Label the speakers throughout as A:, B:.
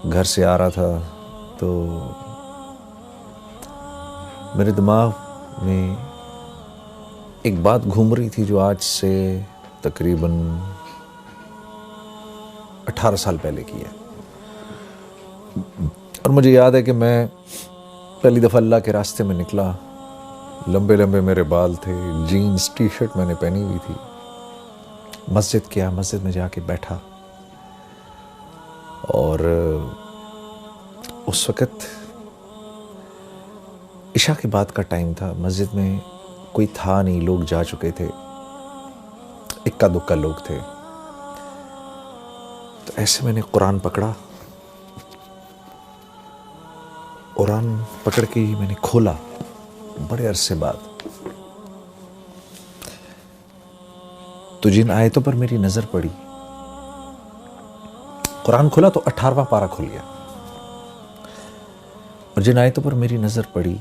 A: گھر سے آ رہا تھا تو میرے دماغ میں ایک بات گھوم رہی تھی جو آج سے تقریباً 18 سال پہلے کی ہے. اور مجھے یاد ہے کہ میں پہلی دفعہ اللہ کے راستے میں نکلا. لمبے لمبے میرے بال تھے, جینز ٹی شرٹ میں نے پہنی ہوئی تھی. مسجد میں جا کے بیٹھا, اور اس وقت عشاء کے بعد کا ٹائم تھا. مسجد میں کوئی تھا نہیں, لوگ جا چکے تھے, اکا دکا لوگ تھے. تو ایسے میں نے قرآن پکڑا, قرآن پکڑ کے میں نے کھولا بڑے عرصے بعد. تو جن آیتوں پر میری نظر پڑی, قرآن کھولا تو 18واں پارہ کھل گیا, اور جن آیتوں پر میری نظر پڑی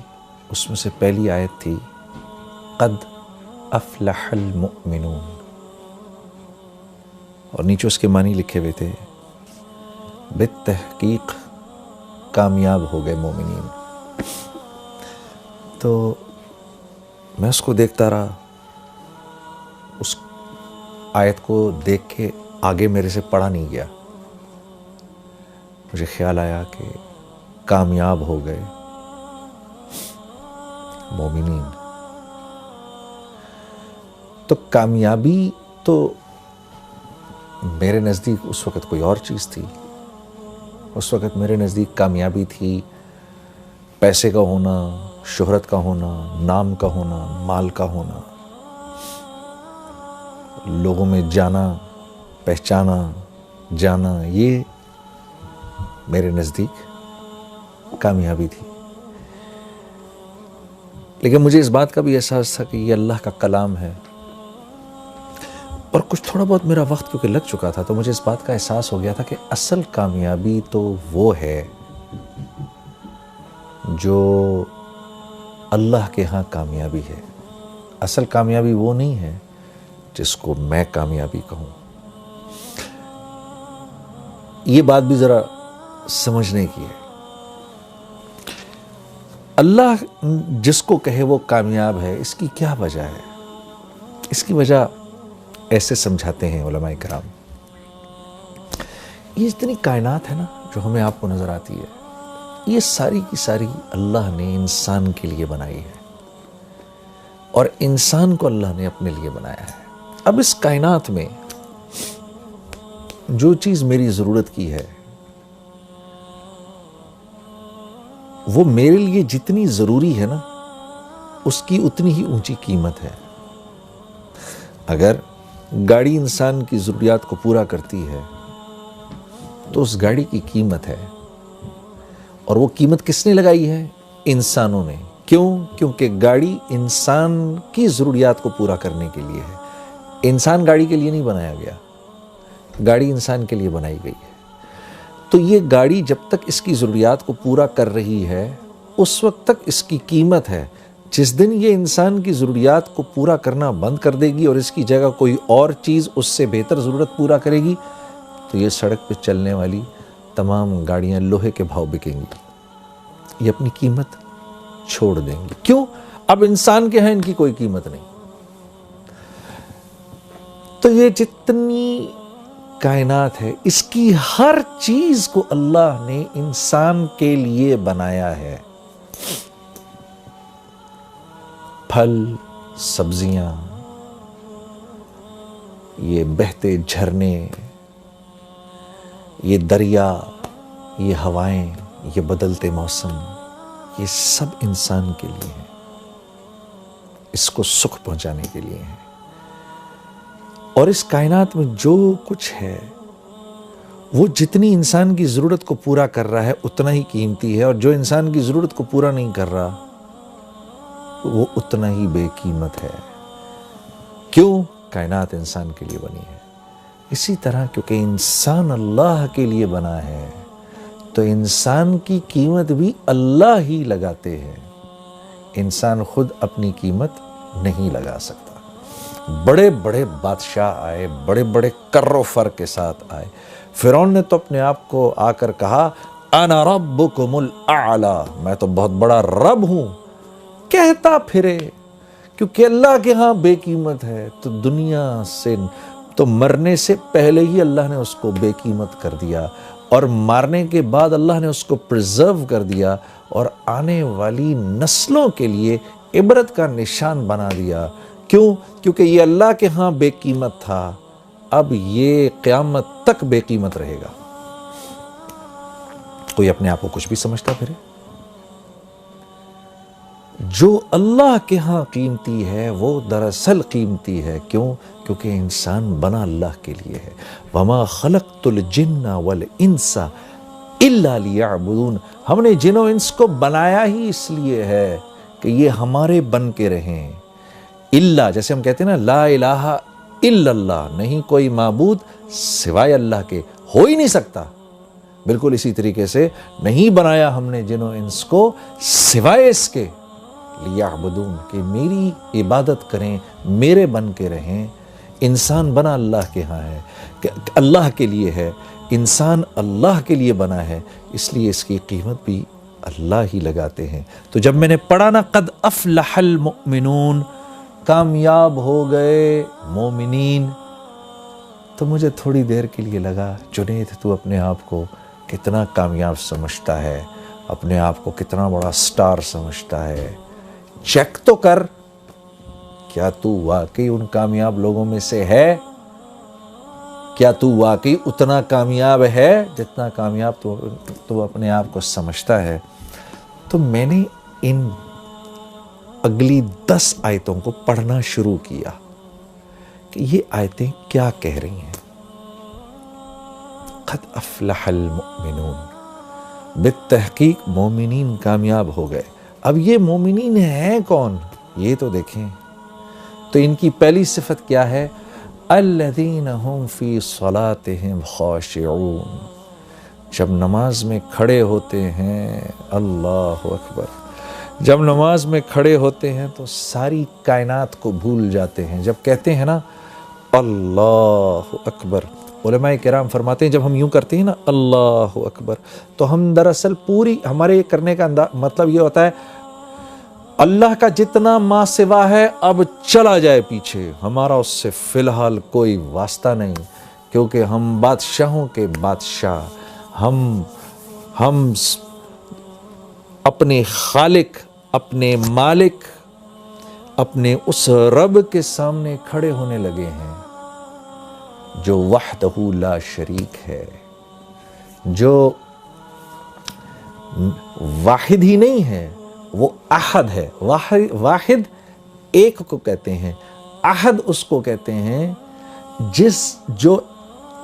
A: اس میں سے پہلی آیت تھی قد افلح المؤمنون, اور نیچے اس کے معنی لکھے ہوئے تھے بالتحقیق کامیاب ہو گئے مومنین. تو میں اس کو دیکھتا رہا. اس آیت کو دیکھ کے آگے میرے سے پڑھا نہیں گیا. مجھے خیال آیا کہ کامیاب ہو گئے مومنین. تو کامیابی تو میرے نزدیک اس وقت کوئی اور چیز تھی. اس وقت میرے نزدیک کامیابی تھی پیسے کا ہونا, شہرت کا ہونا, نام کا ہونا, مال کا ہونا, لوگوں میں جانا, پہچانا جانا. یہ میرے نزدیک کامیابی تھی. لیکن مجھے اس بات کا بھی احساس تھا کہ یہ اللہ کا کلام ہے, اور کچھ تھوڑا بہت میرا وقت کیونکہ لگ چکا تھا تو مجھے اس بات کا احساس ہو گیا تھا کہ اصل کامیابی تو وہ ہے جو اللہ کے ہاں کامیابی ہے. اصل کامیابی وہ نہیں ہے جس کو میں کامیابی کہوں. یہ بات بھی ذرا سمجھنے کی ہے. اللہ جس کو کہے وہ کامیاب ہے, اس کی کیا وجہ ہے؟ اس کی وجہ ایسے سمجھاتے ہیں علماء کرام. یہ اتنی کائنات ہے نا جو ہمیں آپ کو نظر آتی ہے, یہ ساری کی ساری اللہ نے انسان کے لیے بنائی ہے, اور انسان کو اللہ نے اپنے لیے بنایا ہے. اب اس کائنات میں جو چیز میری ضرورت کی ہے وہ میرے لیے جتنی ضروری ہے نا اس کی اتنی ہی اونچی قیمت ہے. اگر گاڑی انسان کی ضروریات کو پورا کرتی ہے تو اس گاڑی کی قیمت ہے, اور وہ قیمت کس نے لگائی ہے؟ انسانوں نے. کیوں؟ کیونکہ گاڑی انسان کی ضروریات کو پورا کرنے کے لیے ہے. انسان گاڑی کے لیے نہیں بنایا گیا, گاڑی انسان کے لیے بنائی گئی ہے. تو یہ گاڑی جب تک اس کی ضروریات کو پورا کر رہی ہے اس وقت تک اس کی قیمت ہے. جس دن یہ انسان کی ضروریات کو پورا کرنا بند کر دے گی اور اس کی جگہ کوئی اور چیز اس سے بہتر ضرورت پورا کرے گی تو یہ سڑک پہ چلنے والی تمام گاڑیاں لوہے کے بھاؤ بکیں گی, یہ اپنی قیمت چھوڑ دیں گی. کیوں؟ اب انسان کے ہیں ان کی کوئی قیمت نہیں. تو یہ جتنی کائنات ہے اس کی ہر چیز کو اللہ نے انسان کے لیے بنایا ہے. پھل, سبزیاں, یہ بہتے جھرنے, یہ دریا, یہ ہوائیں, یہ بدلتے موسم, یہ سب انسان کے لیے ہیں, اس کو سکھ پہنچانے کے لیے ہیں. اور اس کائنات میں جو کچھ ہے وہ جتنی انسان کی ضرورت کو پورا کر رہا ہے اتنا ہی قیمتی ہے, اور جو انسان کی ضرورت کو پورا نہیں کر رہا وہ اتنا ہی بے قیمت ہے. کیوں؟ کائنات انسان کے لیے بنی ہے. اسی طرح کیونکہ انسان اللہ کے لیے بنا ہے تو انسان کی قیمت بھی اللہ ہی لگاتے ہیں. انسان خود اپنی قیمت نہیں لگا سکتا. بڑے بڑے بادشاہ آئے, بڑے بڑے کر و فر کے ساتھ آئے, فرعون نے تو اپنے آپ کو آ کر کہا انا ربکم الاعلی، میں تو بہت بڑا رب ہوں، کہتا پھرے، کیونکہ اللہ کے ہاں بے قیمت ہے، تو دنیا سے تو مرنے سے پہلے ہی اللہ نے اس کو بے قیمت کر دیا، اور مارنے کے بعد اللہ نے اس کو پرزرو کر دیا اور آنے والی نسلوں کے لیے عبرت کا نشان بنا دیا۔ کیوں؟ کیونکہ یہ اللہ کے ہاں بے قیمت تھا، اب یہ قیامت تک بے قیمت رہے گا۔ کوئی اپنے آپ کو کچھ بھی سمجھتا پھرے؟ جو اللہ کے ہاں قیمتی ہے وہ دراصل قیمتی ہے۔ کیوں؟ کیونکہ انسان بنا اللہ کے لیے ہے۔ وَمَا خَلَقْتُ الْجِنَّ وَالْإِنسَ إِلَّا لِيَعْبُدُونَ، ہم نے جن و انس کو بنایا ہی اس لیے ہے کہ یہ ہمارے بن کے رہیں۔ اللہ، جیسے ہم کہتے ہیں نا لا الہ الا اللہ، نہیں کوئی معبود سوائے اللہ کے، ہو ہی نہیں سکتا۔ بالکل اسی طریقے سے نہیں بنایا ہم نے جن و انس کو سوائے اس کے لیعبدون، کہ میری عبادت کریں، میرے بن کے رہیں۔ انسان بنا اللہ کے ہاں ہے، کہ اللہ کے لیے ہے، انسان اللہ کے لیے بنا ہے، اس لیے اس کی قیمت بھی اللہ ہی لگاتے ہیں۔ تو جب میں نے پڑھا نا قد افلح المؤمنون، کامیاب ہو گئے مومنین، تو مجھے تھوڑی دیر کے لیے لگا جنید تو اپنے آپ کو کتنا کامیاب سمجھتا ہے، اپنے آپ کو کتنا بڑا سٹار سمجھتا ہے، چیک تو کر، کیا تو واقعی ان کامیاب لوگوں میں سے ہے؟ کیا تو واقعی اتنا کامیاب ہے جتنا کامیاب تو اپنے آپ کو سمجھتا ہے؟ تو میں نے ان اگلی 10 آیتوں کو پڑھنا شروع کیا کہ یہ آیتیں کیا کہہ رہی ہیں۔ قد افلح المؤمنون، بالتحقیق مومنین کامیاب ہو گئے۔ اب یہ مومنین ہیں کون؟ یہ تو دیکھیں۔ تو ان کی پہلی صفت کیا ہے؟ الذین هم فی صلاتهم خاشعون، جب نماز میں کھڑے ہوتے ہیں، اللہ اکبر، جب نماز میں کھڑے ہوتے ہیں تو ساری کائنات کو بھول جاتے ہیں۔ جب کہتے ہیں نا اللہ اکبر، علماء کرام فرماتے ہیں جب ہم یوں کرتے ہیں نا اللہ اکبر، تو ہم دراصل پوری ہمارے کرنے کا مطلب یہ ہوتا ہے اللہ کا جتنا ما سوا ہے اب چلا جائے پیچھے، ہمارا اس سے فی الحال کوئی واسطہ نہیں، کیونکہ ہم بادشاہوں کے بادشاہ، ہم اپنے خالق، اپنے مالک، اپنے اس رب کے سامنے کھڑے ہونے لگے ہیں جو وحدہ لا شریک ہے، جو واحد ہی نہیں ہے، وہ احد ہے۔ واحد ایک کو کہتے ہیں، احد اس کو کہتے ہیں جو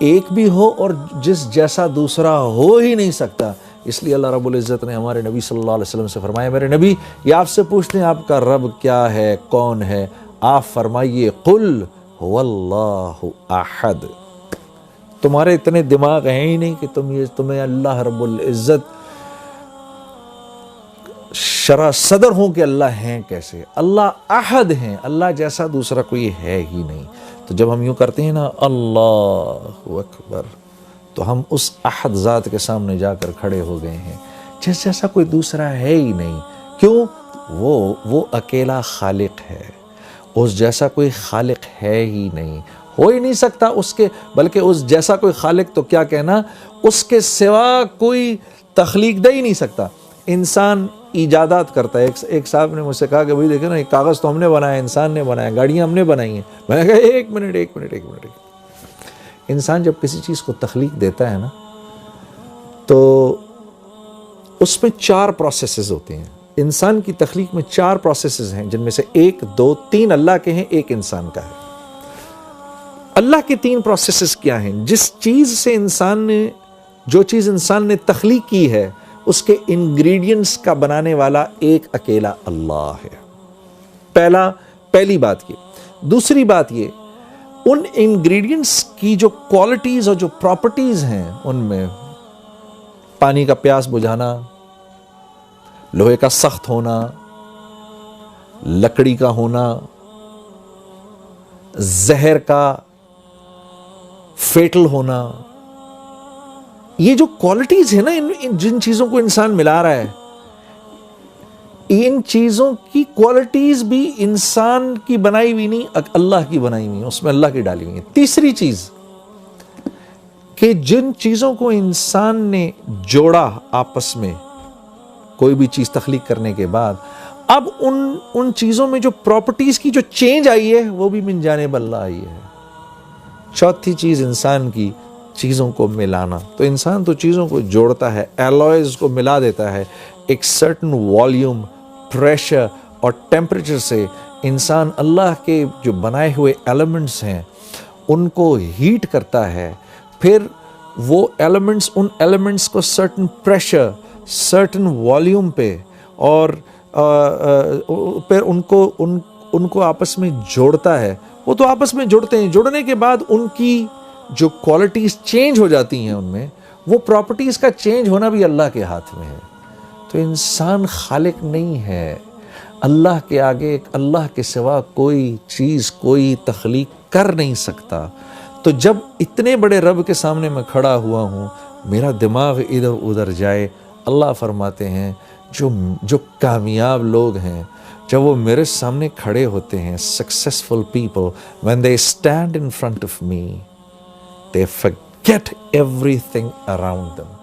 A: ایک بھی ہو اور جس جیسا دوسرا ہو ہی نہیں سکتا۔ اس لیے اللہ رب العزت نے ہمارے نبی صلی اللہ علیہ وسلم سے فرمایا، میرے نبی یہ آپ سے پوچھتے ہیں آپ کا رب کیا ہے، کون ہے؟ آپ فرمائیے قل هو اللہ احد۔ تمہارے اتنے دماغ ہیں ہی نہیں کہ تمہیں اللہ رب العزت شرح صدر ہوں کہ اللہ ہیں کیسے؟ اللہ احد ہیں، اللہ جیسا دوسرا کوئی ہے ہی نہیں۔ تو جب ہم یوں کرتے ہیں نا اللہ اکبر، تو ہم اس احد ذات کے سامنے جا کر کھڑے ہو گئے ہیں جس جیسا کوئی دوسرا ہے ہی نہیں۔ کیوں؟ وہ اکیلا خالق ہے، اس جیسا کوئی خالق ہے ہی نہیں، ہو ہی نہیں سکتا اس کے، بلکہ اس جیسا کوئی خالق تو کیا کہنا، اس کے سوا کوئی تخلیق دے ہی نہیں سکتا۔ انسان ایجادات کرتا ہے۔ ایک صاحب نے مجھ سے کہا کہ بھائی دیکھیں نا، ایک کاغذ تو ہم نے بنایا، انسان نے بنایا، گاڑیاں ہم نے بنائی ہیں۔ میں نے کہا ایک منٹ، انسان جب کسی چیز کو تخلیق دیتا ہے نا تو اس میں 4 پروسیسز ہوتے ہیں۔ انسان کی تخلیق میں 4 پروسیسز ہیں، جن میں سے 1 2 3 اللہ کے ہیں، 1 انسان کا ہے۔ اللہ کے 3 پروسیسز کیا ہیں؟ جو چیز انسان نے تخلیق کی ہے اس کے انگریڈینٹس کا بنانے والا ایک اکیلا اللہ ہے۔ پہلی بات یہ۔ دوسری بات یہ، ان انگریڈینٹس کی جو کوالٹیز اور جو پراپرٹیز ہیں، ان میں پانی کا پیاس بجھانا، لوہے کا سخت ہونا، لکڑی کا ہونا، زہر کا فیٹل ہونا، یہ جو کوالٹیز ہیں نا جن چیزوں کو انسان ملا رہا ہے، ان چیزوں کی کوالٹیز بھی انسان کی بنائی ہوئی نہیں، اللہ کی بنائی ہوئی، اس میں اللہ کی ڈالی ہوئی ہے۔ تیسری چیز کہ جن چیزوں کو انسان نے جوڑا آپس میں کوئی بھی چیز تخلیق کرنے کے بعد، اب ان چیزوں میں جو پراپرٹیز کی جو چینج آئی ہے وہ بھی من جانب اللہ آئی ہے۔ چوتھی چیز انسان کی چیزوں کو ملانا، تو انسان تو چیزوں کو جوڑتا ہے، ایلوائز کو ملا دیتا ہے، ایک سرٹن والیوم، پریشر اور ٹیمپریچر سے انسان اللہ کے جو بنائے ہوئے ایلیمنٹس ہیں ان کو ہیٹ کرتا ہے، پھر وہ ایلیمنٹس، ان ایلیمنٹس کو سرٹن پریشر، سرٹن والیوم پہ اور پھر ان کو آپس میں جوڑتا ہے۔ وہ تو آپس میں جڑتے ہیں، جڑنے کے بعد ان کی جو کوالٹیز چینج ہو جاتی ہیں، ان میں وہ پراپرٹیز کا چینج ہونا بھی اللہ کے ہاتھ میں ہے۔ تو انسان خالق نہیں ہے، اللہ کے آگے، اللہ کے سوا کوئی چیز، کوئی تخلیق کر نہیں سکتا۔ تو جب اتنے بڑے رب کے سامنے میں کھڑا ہوا ہوں، میرا دماغ ادھر ادھر جائے، اللہ فرماتے ہیں جو کامیاب لوگ ہیں، جب وہ میرے سامنے کھڑے ہوتے ہیں، successful people, when they stand in front of me, they forget everything around them.